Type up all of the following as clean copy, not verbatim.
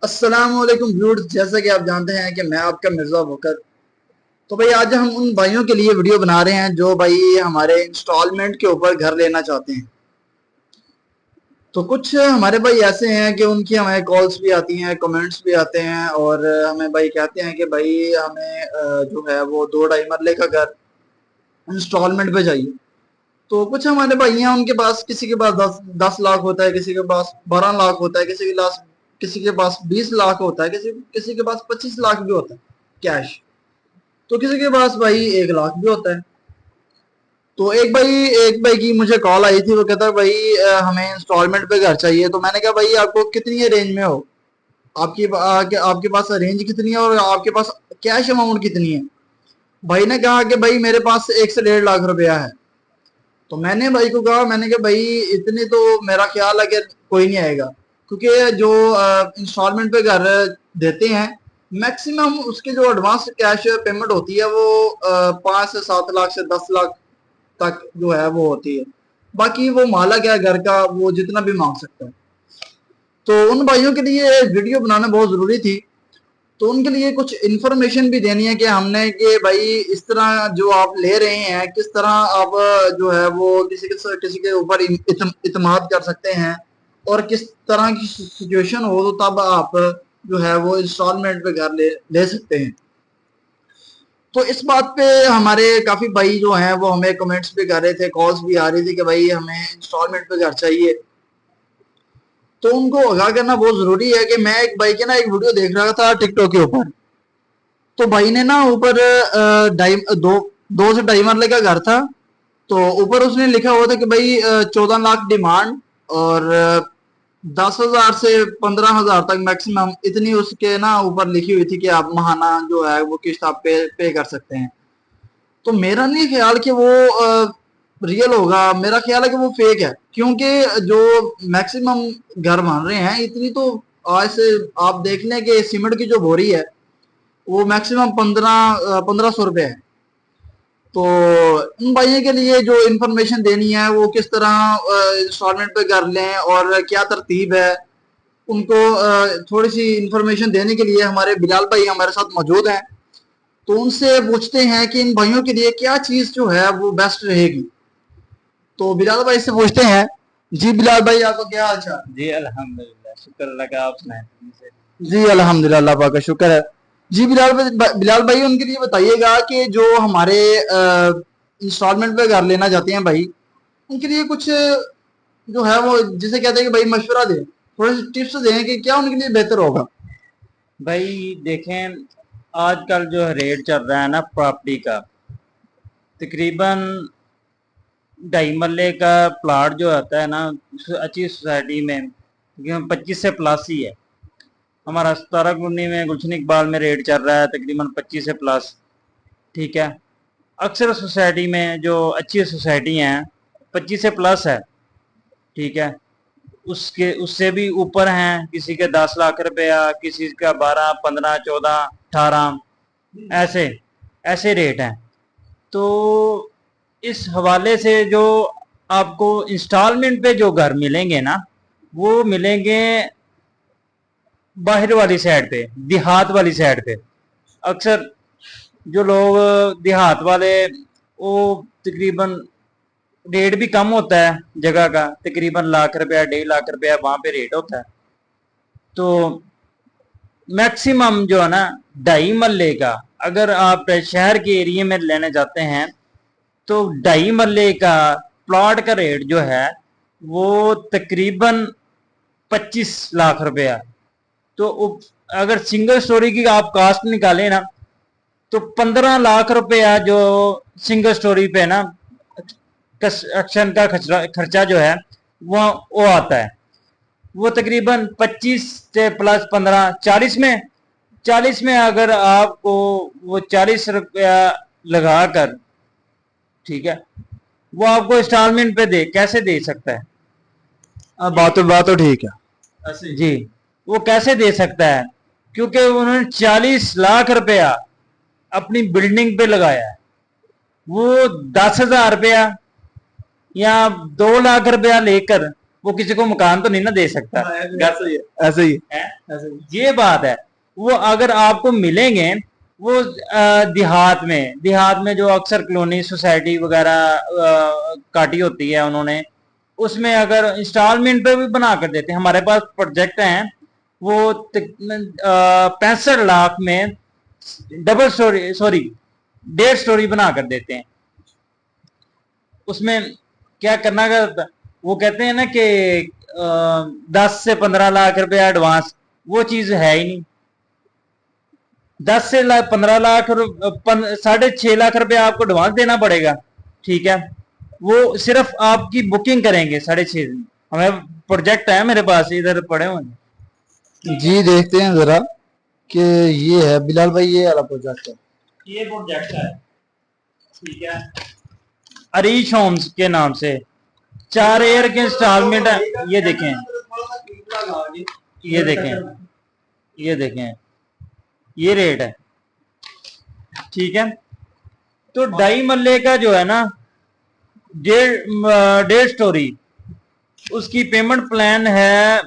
अस्सलामुअलैकुम व्यूअर्स, जैसा कि आप जानते हैं कि मैं आपका मिर्ज़ा बकर। तो भाई आज हम उन भाइयों के लिए वीडियो बना रहे हैं जो भाई हमारे इंस्टॉलमेंट के ऊपर घर लेना चाहते हैं। तो कुछ हमारे भाई ऐसे हैं कि उनकी हमें कॉल्स भी आती हैं, कमेंट्स भी आते हैं और हमें भाई कहते हैं कि भाई हमें जो है वो 2-2.5 मरले का घर इंस्टॉलमेंट पे चाहिए। तो कुछ हमारे भाई हैं, उनके पास किसी के पास 10 लाख होता है, किसी के पास 12 लाख होता है, किसी के पास 20 लाख होता है, किसी किसी के पास 25 लाख भी होता है कैश। तो किसी के पास भाई 1 लाख भी होता है। तो एक भाई की मुझे कॉल आई थी, वो कहता है भाई हमें इंस्टॉलमेंट पे घर चाहिए। तो मैंने कहा भाई आपको कितनी रेंज में हो, आपके पास रेंज कितनी है और आपके पास कैश अमाउंट कितनी है। भाई ने कहा कि भाई मेरे पास 1 से 1.5 लाख रुपया है। तो मैंने भाई को कहा, मैंने कहा भाई इतने तो मेरा ख्याल है कि कोई नहीं आएगा, क्योंकि जो इंस्टॉलमेंट पे घर देते हैं मैक्सिमम उसके जो एडवांस कैश पेमेंट होती है वो 5 से 7 लाख से 10 लाख तक जो है वो होती है। बाकी वो मालक है घर का, वो जितना भी मांग सकता है। तो उन भाइयों के लिए वीडियो बनाना बहुत जरूरी थी। तो उनके लिए कुछ इन्फॉर्मेशन भी देनी है कि हमने कि भाई इस तरह जो आप ले रहे हैं, किस तरह आप जो है वो किसी के ऊपर इतमाद कर सकते हैं, और किस तरह की सिचुएशन हो तो तब आप जो है वो इंस्टॉलमेंट पे घर ले सकते हैं। तो इस बात पे हमारे काफी भाई जो हैं वो हमें कमेंट्स भी कर रहे थे, कॉल्स भी आ रही थी कि भाई हमें इंस्टॉलमेंट पे घर चाहिए। तो उनको आगाह करना बहुत जरूरी है कि मैं एक भाई के ना एक वीडियो देख रहा था टिकटॉक के ऊपर। तो भाई ने ना ऊपर ढाई दो 2 से 2.5 मरले का घर था। तो ऊपर उसने लिखा हुआ था कि भाई 14 लाख डिमांड, और 10,000 से 15,000 तक मैक्सिमम, इतनी उसके ना ऊपर लिखी हुई थी कि आप महाना जो है वो किस्त आप पे कर सकते हैं। तो मेरा नहीं ख्याल कि वो रियल होगा, मेरा ख्याल है कि वो फेक है, क्योंकि जो मैक्सिमम घर बन रहे हैं इतनी तो आज से आप देख लें कि सीमेंट की जो बोरी है वो मैक्सिमम 1500 रुपये है। तो इन भाइयों के लिए जो इन्फॉर्मेशन देनी है वो किस तरह इंस्टॉलमेंट पे कर लें और क्या तरतीब है, उनको थोड़ी सी इन्फॉर्मेशन देने के लिए हमारे बिलाल भाई हमारे साथ मौजूद हैं। तो उनसे पूछते हैं कि इन भाइयों के लिए क्या चीज़ जो है वो बेस्ट रहेगी। तो बिलाल भाई से पूछते हैं। जी बिलाल भाई, आपका क्या हाल चाल? जी अल्हम्दुलिल्लाह, शुक्र अल्लाह का। आप सुनाएं। जी अल्हम्दुलिल्लाह, अल्लाह पाक का शुक्र है। जी बिलाल भाई उनके लिए बताइएगा कि जो हमारे इंस्टॉलमेंट पे घर लेना चाहते हैं भाई, उनके लिए कुछ जो है वो जिसे कहते हैं कि भाई मशवरा दें, थोड़ी सी टिप्स दें कि क्या उनके लिए बेहतर होगा। भाई देखें, आजकल जो रेट चल रहा है ना प्रॉपर्टी का, तकरीबन 2.5 मरले का प्लाट जो आता है ना अच्छी सोसाइटी में, तकरीबन 25 से प्लस ही है। हमारा 17 में गुलशन इकबाल में रेट चल रहा है तकरीबन 25 से प्लस। ठीक है। अक्सर सोसाइटी में जो अच्छी सोसाइटी हैं 25 से प्लस है। ठीक है। उसके उससे भी ऊपर हैं, किसी के 10 लाख रुपया, किसी का 12, 15, 14, 18, ऐसे ऐसे रेट हैं। तो इस हवाले से जो आपको इंस्टॉलमेंट पे जो घर मिलेंगे ना, वो मिलेंगे बाहर वाली साइड पे, देहात वाली साइड पे। अक्सर जो लोग देहात वाले, वो तकरीबन रेट भी कम होता है जगह का, तकरीबन लाख रुपया 1.5 लाख रुपया वहां पे रेट होता है। तो मैक्सिमम जो है ना 2.5 मरले का, अगर आप शहर के एरिया में लेने जाते हैं तो 2.5 मरले का प्लॉट का रेट जो है वो तकरीबन 25 लाख रुपया। तो अगर सिंगल स्टोरी की आप कास्ट निकालें ना, तो 15 लाख रुपया जो सिंगल स्टोरी पे ना कंस्ट्रक्शन का खर्चा जो है वो आता है। वो तकरीबन 25 से प्लस 15, 40 में अगर आपको वो 40 रुपया लगाकर, ठीक है, वो आपको इंस्टॉलमेंट पे दे कैसे दे सकता है? बात तो ठीक है। जी, वो कैसे दे सकता है? क्योंकि उन्होंने 40 लाख रुपया अपनी बिल्डिंग पे लगाया है। वो 10,000 रुपया या 2 लाख रुपया लेकर वो किसी को मकान तो नहीं ना दे सकता। ऐसे ही है, ऐसे ही है? ऐसे ही। ये बात है। वो अगर आपको मिलेंगे वो देहात में जो अक्सर कॉलोनी सोसाइटी वगैरह काटी होती है उन्होंने, उसमें अगर इंस्टॉलमेंट पे भी बना कर देते हैं। हमारे पास प्रोजेक्ट हैं वो 65 लाख में डबल स्टोरी, सॉरी 1.5 स्टोरी बना कर देते हैं। उसमें क्या करना का, वो कहते हैं ना कि 10 से 15 लाख रुपया एडवांस, वो चीज है ही नहीं। 10 से 15 लाख 6.5 लाख रुपया आपको एडवांस देना पड़ेगा, ठीक है। वो सिर्फ आपकी बुकिंग करेंगे 6.5। हमें प्रोजेक्ट है मेरे पास, इधर पड़े हुए। जी देखते हैं जरा कि ये है बिलाल भाई, ये वाला प्रोजेक्ट है। ये प्रोजेक्ट है, ठीक है, अरीश होम्स के नाम से 4 ईयर के इंस्टॉलमेंट है। ये देखें, ये देखें, ये देखें, ये रेट है, ठीक है। तो 2.5 मरले का जो है ना 1.5 स्टोरी, उसकी पेमेंट प्लान है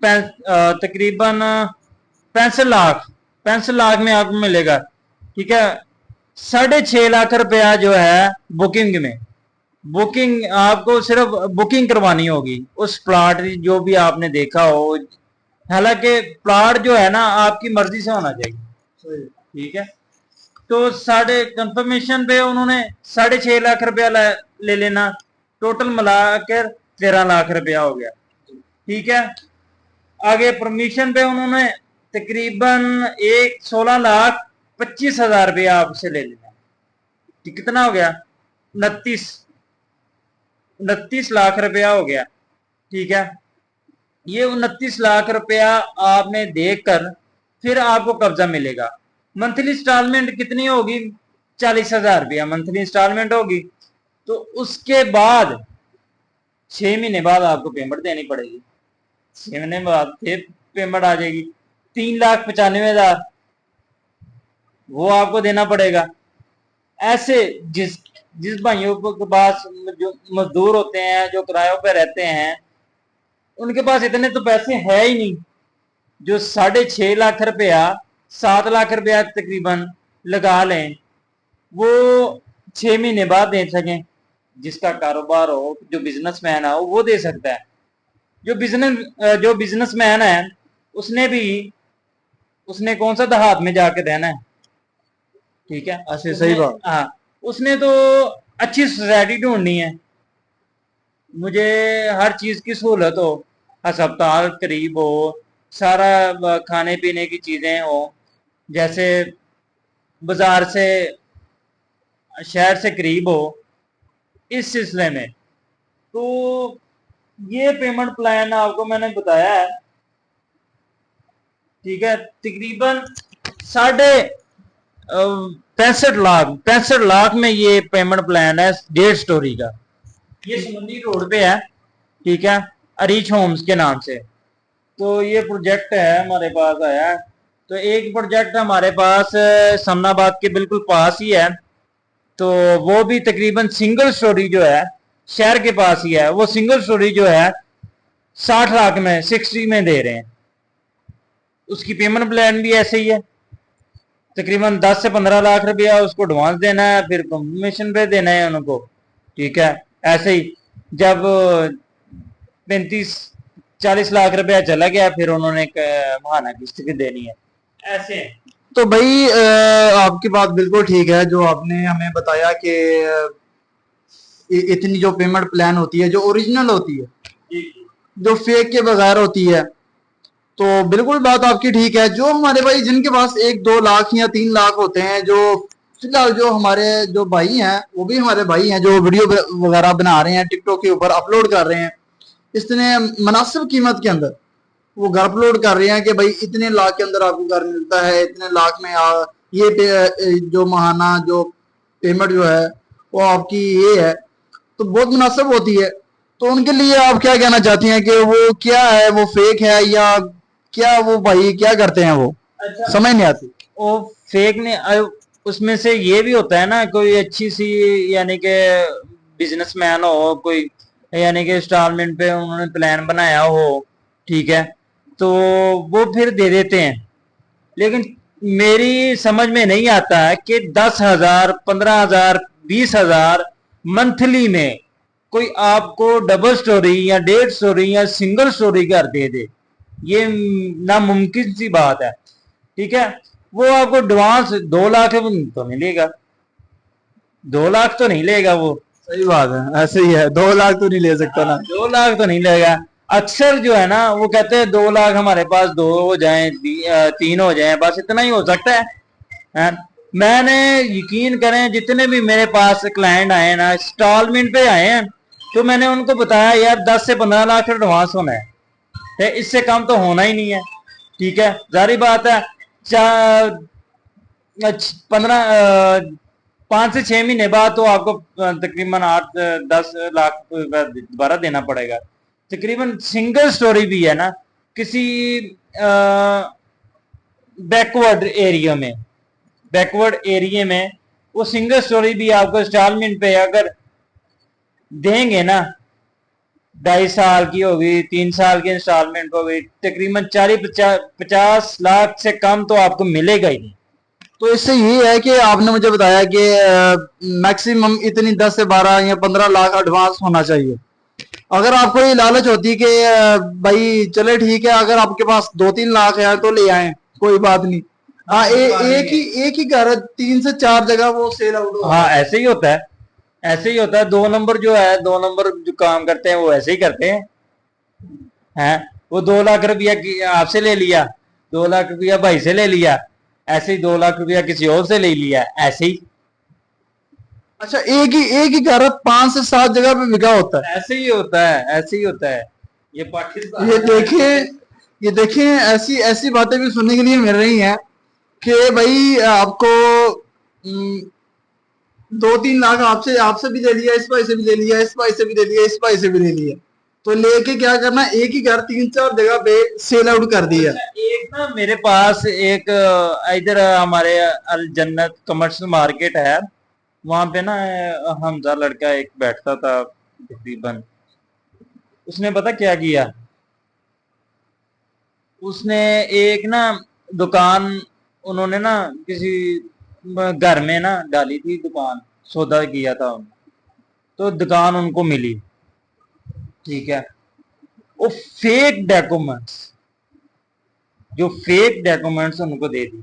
तकरीबन 65 लाख में आपको मिलेगा, ठीक है। 6.5 लाख रुपया जो है बुकिंग में, बुकिंग आपको सिर्फ बुकिंग करवानी होगी उस प्लाट जो भी आपने देखा हो। हालांकि प्लाट जो है ना आपकी मर्जी से होना चाहिए, ठीक है। तो कंफर्मेशन पे उन्होंने 6.5 लाख रुपया ले लेना, टोटल मिलाकर 13 लाख रुपया हो गया, ठीक है। आगे परमिशन पे उन्होंने तकरीबन 16,25,000 रुपया आपसे ले लेना, कितना हो गया 29 लाख रुपया हो गया, ठीक है। ये 29 लाख रुपया आपने देकर फिर आपको कब्जा मिलेगा। मंथली इंस्टॉलमेंट कितनी होगी, 40,000 रुपया मंथली इंस्टॉलमेंट होगी। तो उसके बाद 6 महीने बाद आपको पेमेंट देनी पड़ेगी, 6 महीने बाद फिर पेमेंट आ जाएगी 3,95,000, वो आपको देना पड़ेगा। ऐसे जिस जिस भाइयों के पास जो मजदूर होते हैं, जो किरायों पे रहते हैं, उनके पास इतने तो पैसे है ही नहीं जो 6.5 लाख रुपया 7 लाख रुपया तकरीबन लगा लें, वो 6 महीने बाद दे सकें। जिसका कारोबार हो, जो बिजनेसमैन हो, वो दे सकता है। जो बिजनेसमैन है उसने कौन सा देहात में जाकर रहना है, ठीक है। अच्छा, सही बात। हाँ, उसने तो अच्छी सोसाइटी ढूंढनी है। मुझे हर चीज की सहूलत हो, अस्पताल करीब हो, सारा खाने पीने की चीजें हो, जैसे बाजार से शहर से करीब हो, इस सिलसिले में। तो ये पेमेंट प्लान आपको मैंने बताया है, ठीक है। तकरीबन 65 लाख में ये पेमेंट प्लान है 1.5 स्टोरी का। ये समुंदी रोड पे है, ठीक है, अरीच होम्स के नाम से। तो ये प्रोजेक्ट है हमारे पास आया है। तो एक प्रोजेक्ट हमारे पास समनाबाद के बिल्कुल पास ही है, तो वो भी तकरीबन सिंगल स्टोरी जो है, शहर के पास ही है। वो सिंगल स्टोरी जो है 60 लाख में 60 में दे रहे हैं। उसकी पेमेंट प्लान भी ऐसे ही है, तकरीबन 10 से 15 लाख रुपया उसको एडवांस देना है, फिर कंफर्मेशन पे देना है उनको, ठीक है। ऐसे ही जब 35-40 लाख रुपया चला गया, फिर उन्होंने महाना किस्त की देनी है, ऐसे। तो भाई आपकी बात बिल्कुल ठीक है जो आपने हमें बताया कि इतनी जो पेमेंट प्लान होती है जो ओरिजिनल होती है, जो फेक के बगैर होती है, तो बिल्कुल बात आपकी ठीक है। जो हमारे भाई जिनके पास 1-2 लाख या 3 लाख होते हैं, जो फिलहाल जो हमारे जो भाई हैं, वो भी हमारे भाई हैं जो वीडियो वगैरह बना रहे हैं, टिकटॉक के ऊपर अपलोड कर रहे हैं, इतने मुनासिब कीमत के अंदर वो घर अपलोड कर रहे हैं कि भाई इतने लाख के अंदर आपको घर मिलता है, इतने लाख में ये जो महाना जो पेमेंट जो है वो आपकी ये है, तो बहुत मुनासिब होती है। तो उनके लिए आप क्या कहना चाहती हैं कि वो क्या है, वो फेक है या क्या, वो भाई क्या करते हैं, वो अच्छा, समझ नहीं आती। वो फेक ने उसमें से ये भी होता है ना, कोई अच्छी सी यानी कि बिजनेसमैन हो, कोई यानी कि इंस्टॉलमेंट पे उन्होंने प्लान बनाया हो, ठीक है, तो वो फिर दे देते हैं। लेकिन मेरी समझ में नहीं आता है कि 10,000, 15,000, 20,000 मंथली में कोई आपको डबल स्टोरी या 1.5 स्टोरी या सिंगल स्टोरी घर दे दे। ये नामुमकिन सी बात है, ठीक है। वो आपको एडवांस 2 लाख तो नहीं लेगा, 2 लाख तो नहीं लेगा वो। सही बात है, ऐसे ही है, 2 लाख तो नहीं ले सकता ना। 2 लाख तो नहीं लेगा। अक्सर जो है ना वो कहते हैं 2 लाख हमारे पास 2 हो जाए, 3 हो जाए, बस इतना ही हो सकता है। मैंने यकीन करें जितने भी मेरे पास क्लाइंट आए ना इंस्टॉलमेंट पे आए हैं, तो मैंने उनको बताया यार 10 से 15 लाख एडवांस होना है, इससे कम तो होना ही नहीं है, ठीक है। जारी बात है, 5 से 6 महीने बाद तो आपको तकरीबन 8-10 लाख दोबारा देना पड़ेगा तकरीबन। सिंगल स्टोरी भी है ना किसी बैकवर्ड एरिया में वो सिंगल स्टोरी भी आपको इंस्टॉलमेंट पे अगर देंगे ना, 2.5 साल की होगी, 3 साल की इंस्टॉलमेंट होगी, तकरीबन 40-50 लाख से कम तो आपको मिलेगा ही नहीं। तो इससे ये है कि आपने मुझे बताया कि मैक्सिमम इतनी 10 से 12 या 15 लाख एडवांस होना चाहिए। अगर आपको ये लालच होती है कि भाई चले ठीक है, अगर आपके पास 2-3 लाख है तो ले आए, कोई बात नहीं। हाँ, एक ही घर 3 से 4 जगह वो सेल आउट हो। हाँ ऐसे ही होता है, ऐसे ही होता है। 2 नंबर जो है, 2 नंबर जो काम करते हैं वो ऐसे ही करते हैं। वो 2 लाख रुपया आपसे ले लिया, 2 लाख रुपया भाई से ले लिया, ऐसे ही 2 लाख रुपया किसी और से ले लिया, ऐसे ही। अच्छा, एक ही घर 5 से 7 जगह पे बिका होता है। ऐसे ही होता है, ऐसे ही होता है। ये पाकिस्तान ये देखें, ऐसी ऐसी बातें भी सुनने के लिए मिल रही हैं कि भाई आपको 2-3 लाख आपसे आपसे भी ले लिया, इस भाई से भी ले लिया, इस भाई से भी ले लिया, इस भाई से भी ले लिया, तो लेके क्या करना, एक ही घर 3-4 जगह पे सेल आउट कर दिया। एक ना मेरे पास एक इधर हमारे अल जन्नत कमर्शियल मार्केट है, वहां पे ना हमजा लड़का एक बैठता था तकरीबन। उसने पता क्या किया, उसने एक ना दुकान, उन्होंने ना किसी घर में ना डाली थी दुकान, सौदा किया था तो दुकान उनको मिली, ठीक है। वो फेक डॉक्यूमेंट्स उनको दे दी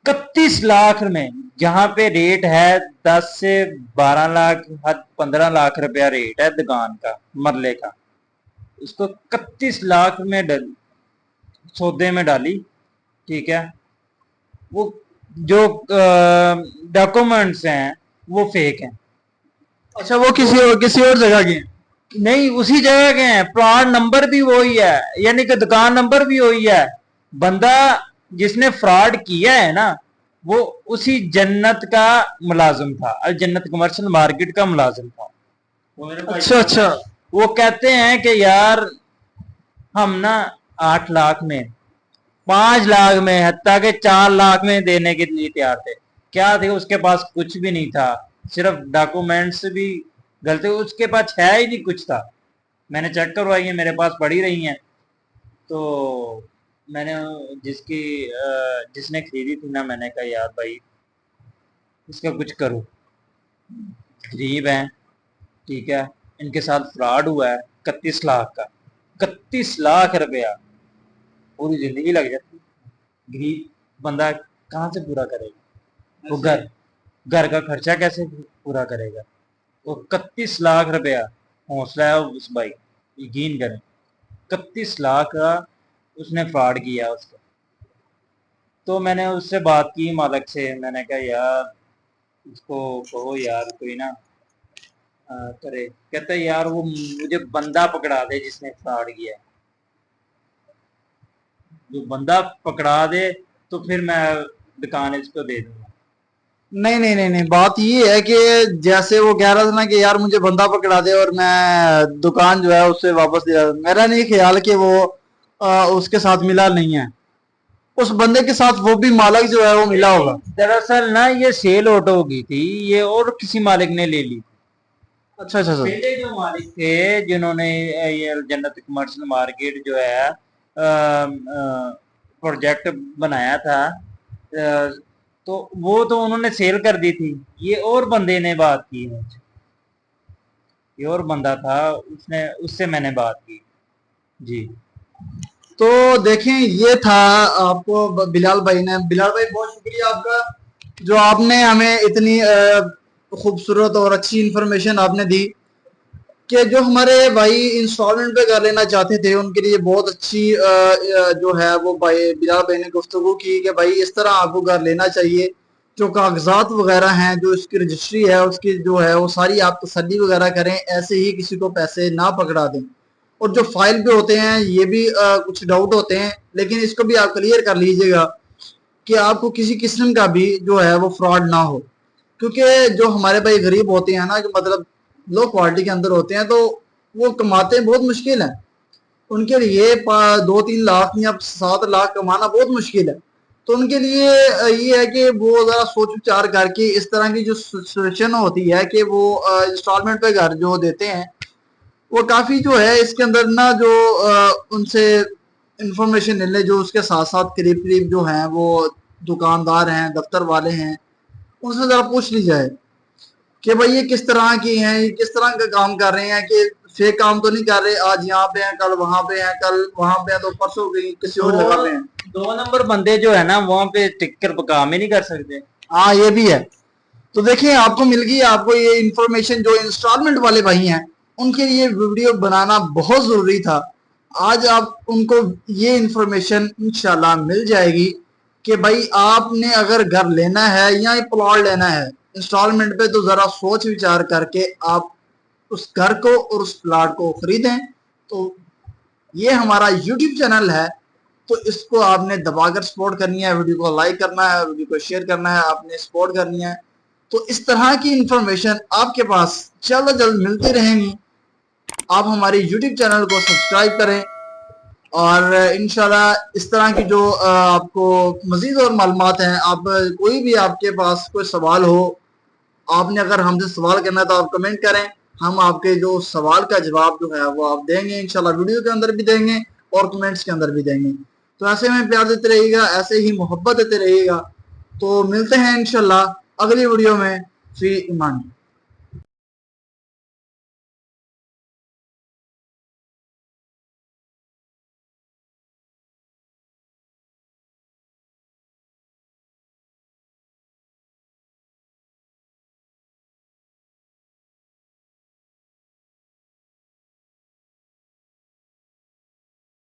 31 लाख में, जहां पे रेट है 10 से 12 लाख, हद 15 लाख रुपया रेट है दुकान का मरले का। उसको 31 लाख में सौदे में डाली, ठीक है। वो जो डॉक्यूमेंट्स हैं वो फेक हैं। अच्छा, वो किसी और जगह के हैं? नहीं, उसी जगह के हैं, प्लॉट नंबर भी वही है, यानी कि दुकान नंबर भी वही है। बंदा जिसने फ्रॉड किया है ना वो उसी जन्नत का मुलाजिम था, अल जन्नत कमर्शियल मार्केट का मुलाजिम था। अच्छा अच्छा। वो कहते हैं कि यार हम ना 8 लाख में, 5 लाख में, हत्ता के 4 लाख में देने के लिए तैयार थे। क्या थे उसके पास? कुछ भी नहीं था, सिर्फ डॉक्यूमेंट्स भी गलत, उसके पास है ही नहीं कुछ था। मैंने चेक करवाई है, मेरे पास पड़ी रही हैं। तो मैंने जिसने खरीदी थी ना, मैंने कहा यार भाई इसका कुछ करो, गरीब हैं, ठीक है, इनके साथ फ्रॉड हुआ है 31 लाख का, 31 लाख रुपया, पूरी जिंदगी लग जाती। गरीब बंदा कहाँ से पूरा करेगा? वो घर का खर्चा कैसे पूरा करेगा? वो 31 लाख रुपया, हौसला है उस भाई, यकीन करें 31 लाख का उसने फ्रॉड किया उसका। तो मैंने उससे बात की मालिक से, मैंने कहा यार उसको कहो यार कोई ना करे। कहता है यार वो मुझे बंदा पकड़ा दे जिसने फ्रॉड किया, जो बंदा पकड़ा दे तो फिर मैं दुकान इसको दे दूंगा। नहीं नहीं नहीं नहीं, बात ये है कि जैसे वो कह रहा था ना कि यार मुझे बंदा पकड़ा दे और मैं दुकान जो है उससे वापस दिला, मेरा नहीं ख्याल कि वो उसके साथ मिला नहीं है, उस बंदे के साथ वो भी मालिक जो है वो मिला होगा। दरअसल ना ये सेल ऑटो की थी, ये और किसी मालिक ने ले ली। अच्छा अच्छा सर। पहले जो मालिक थे जिन्होंने ये जन्नत कमर्शियल मार्केट जो है प्रोजेक्ट बनाया था, तो वो तो उन्होंने सेल कर दी थी। ये और बंदे ने बात की है, ये और बंदा था, उसने उससे मैंने बात की जी। तो देखें, ये था आपको बिलाल भाई ने। बिलाल भाई बहुत शुक्रिया आपका, जो आपने हमें इतनी खूबसूरत और अच्छी इंफॉर्मेशन आपने दी कि जो हमारे भाई इंस्टॉलमेंट पे कर लेना चाहते थे उनके लिए बहुत अच्छी जो है वो भाई बिलाल भाई ने गुफ्तगू की कि भाई इस तरह आपको घर लेना चाहिए। जो कागजात वगैरह हैं, जो इसकी रजिस्ट्री है उसकी जो है वो सारी आप तसल्ली वगैरह करें, ऐसे ही किसी को पैसे ना पकड़ा दें। और जो फाइल पे होते हैं ये भी कुछ डाउट होते हैं, लेकिन इसको भी आप क्लियर कर लीजिएगा कि आपको किसी किस्म का भी जो है वो फ्रॉड ना हो। क्योंकि जो हमारे भाई गरीब होते हैं ना, जो मतलब लो क्वालिटी के अंदर होते हैं, तो वो कमाते हैं बहुत मुश्किल है। उनके लिए 2-3 लाख या 7 लाख कमाना बहुत मुश्किल है। तो उनके लिए ये है कि वो जरा सोच विचार करके इस तरह की जो सिचुएशन होती है कि वो इंस्टॉलमेंट पे घर जो देते हैं, वो काफी जो है इसके अंदर ना जो उनसे इंफॉर्मेशन ले ले, जो उसके साथ साथ करीब करीब जो हैं वो दुकानदार हैं, दफ्तर वाले हैं, उनसे जरा पूछ ली जाए कि भाई ये किस तरह की हैं, ये किस तरह का काम कर रहे हैं, कि फेक काम तो नहीं कर रहे, आज यहाँ पे हैं कल वहां पे हैं, कल वहां पे हैं तो परसों कहीं किसी और जगह पे हैं। 2 नंबर बंदे जो है ना वहां पे टिक कर काम ही नहीं कर सकते। हाँ ये भी है। तो देखिए, आपको मिल गई आपको ये इंफॉर्मेशन। जो इंस्टॉलमेंट वाले भाई हैं उनके लिए वीडियो बनाना बहुत जरूरी था। आज आप उनको ये इंफॉर्मेशन इंशाल्लाह मिल जाएगी कि भाई आपने अगर घर लेना है या प्लॉट लेना है इंस्टॉलमेंट पे, तो जरा सोच विचार करके आप उस घर को और उस प्लॉट को खरीदें। तो ये हमारा यूट्यूब चैनल है, तो इसको आपने दबाकर सपोर्ट करनी है, वीडियो को लाइक करना है, वीडियो को शेयर करना है, आपने सपोर्ट करनी है। तो इस तरह की इंफॉर्मेशन आपके पास जल्द जल्द मिलती रहेंगी। आप हमारे यूट्यूब चैनल को सब्सक्राइब करें, और इंशाल्लाह इस तरह की जो आपको मजीद और मालूमात हैं, आप कोई भी आपके पास कोई सवाल हो, आपने अगर हमसे सवाल करना है तो आप कमेंट करें। हम आपके जो सवाल का जवाब जो है वो आप देंगे इंशाल्लाह, वीडियो के अंदर भी देंगे और कमेंट्स के अंदर भी देंगे। तो ऐसे में प्यार देते रहिएगा, ऐसे ही मोहब्बत देते रहिएगा। तो मिलते हैं इंशाल्लाह अगली वीडियो में। फी ईमान।